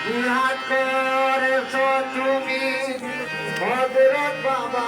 জিহাদ করেছো তুমি হযরত বাবা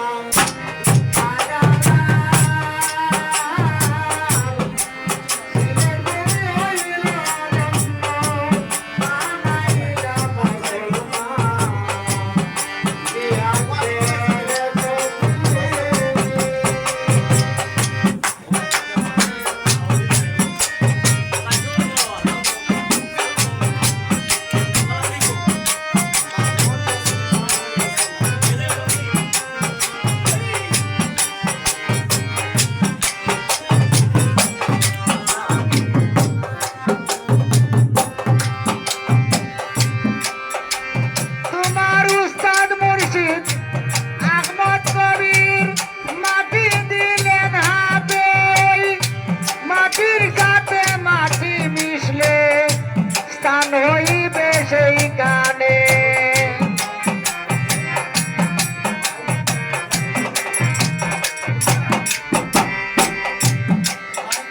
হইবে সেই গানে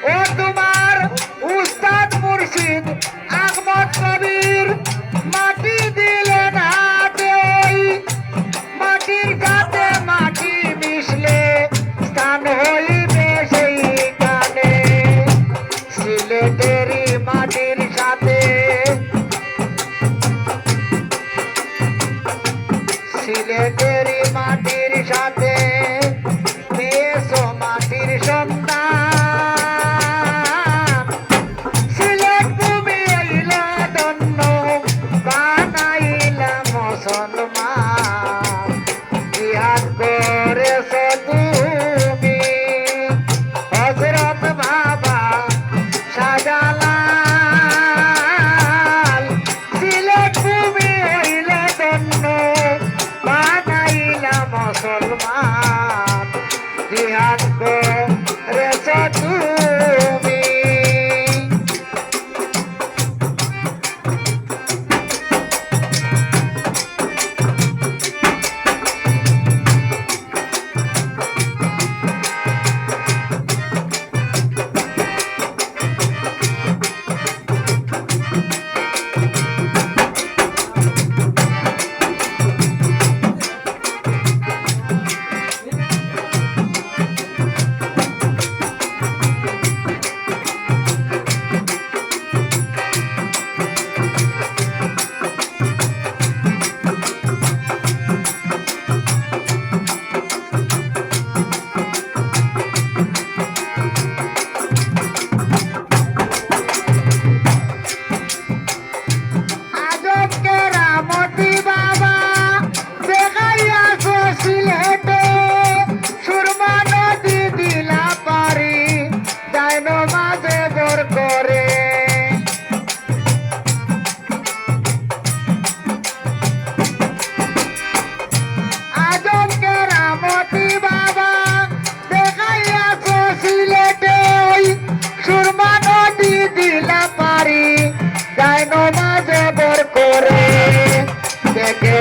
ও তোমার উস্তাদ মুর্শিদ আহমদ কবির মাটি দিলেন হাতে ওই মাটির গাতে মাটি মিশলে স্থান হইবে সেই গানে সিলেটেরই মাটির সাথে সিলেটেরই মাটির সাথে পেয়েছো মাটির সন্তান সিলেট তুমি আইলা ধন্য বানাইলা মুসলমান জিহাদ করেছো তুমি হযরত বাবা শাহজালাল সিলেট তুমি আইলা ধন্য মুসলমান জিহাদ করেছো তুমি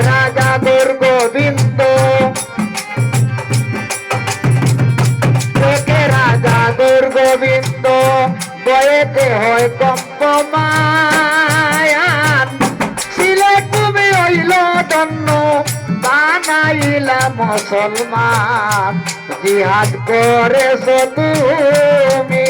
রাজা দুর্গোবিন্দ রাজা দুর্গোবিন্দ বয়েতে হয় কম্পমায়ান সিলেট তুমি হইল ধন্য বানাইলা মুসলমান জিহাদ করেছো তুমি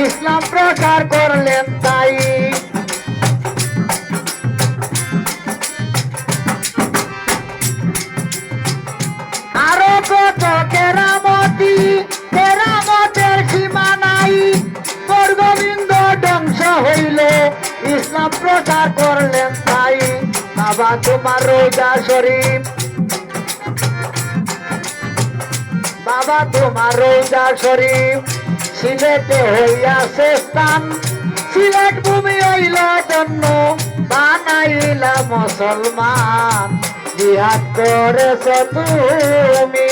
ইসলাম প্রচার করলেন তাই আরো কত কেরামতের সীমা নাই গোবিন্দ ধ্বংস হইল ইসলাম ইসলাম প্রচার করলেন তাই বাবা তোমার রোজা শরীফ বাবা তোমার রোজা শরীফ সিলেটে হইয়াছে স্থান সিলেট ভূমি হইল জন্ম বানাইলা মুসলমান জিহাদ করেছ তুমি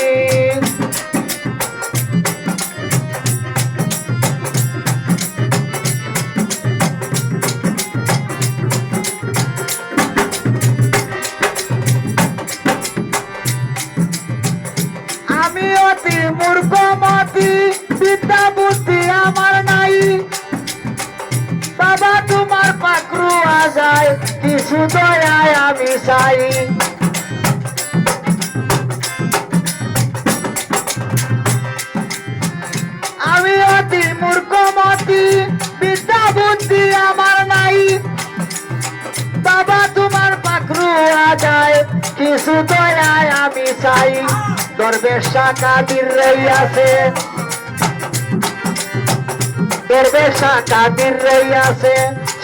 আমি অতি মূর্খমতি বিদ্যা বুদ্ধি আমার নাই বাবা তোমার পাকড়ু আজায় কিছু দয়ায় আমি চাই আমি অতি মূর্খমতি বিদ্যা বুদ্ধি আমার নাই বাবা তোমার পাকড়ু আজায় কিছু দয়ায় আমি চাই দরবেশা কাদির রইয়াছে দরবেশা কাদির রইয়াছে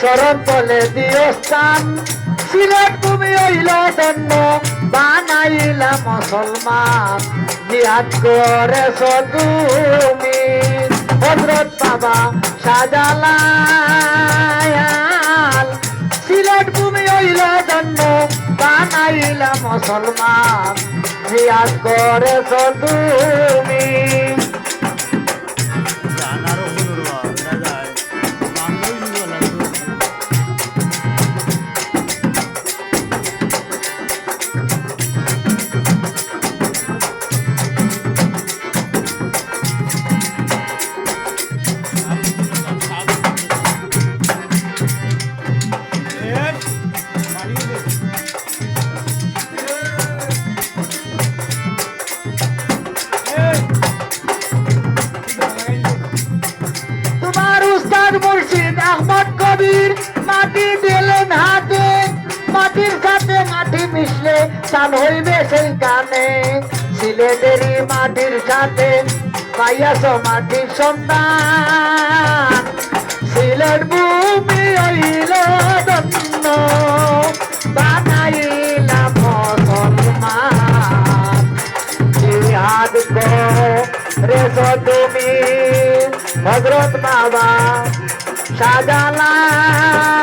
শরণ তলে দিও স্থান সিলেট তুমি হইল ধন্য বানাইলা মুসলমান জিহাদ করেছ তুমি হযরত বাবা শাহজালাল সিলেট ভূমি হইল ধন্য বানাইলা মুসলমান জিহাদ করেছ তুমি মুর্শিদ আহমদ কবির মাটি দিলেন হাতে মাটির সাথে মাটি মিশলে চান হইবে সেই কানে সিলেটেরই মাটির সাথে পাইয়াছ মাটির সন্তান সিলেট ভূমি হইল ধন্য বানাইলা মুসলমান জিহাদ করেছ তুমি হযরত বাবা শাহজালাল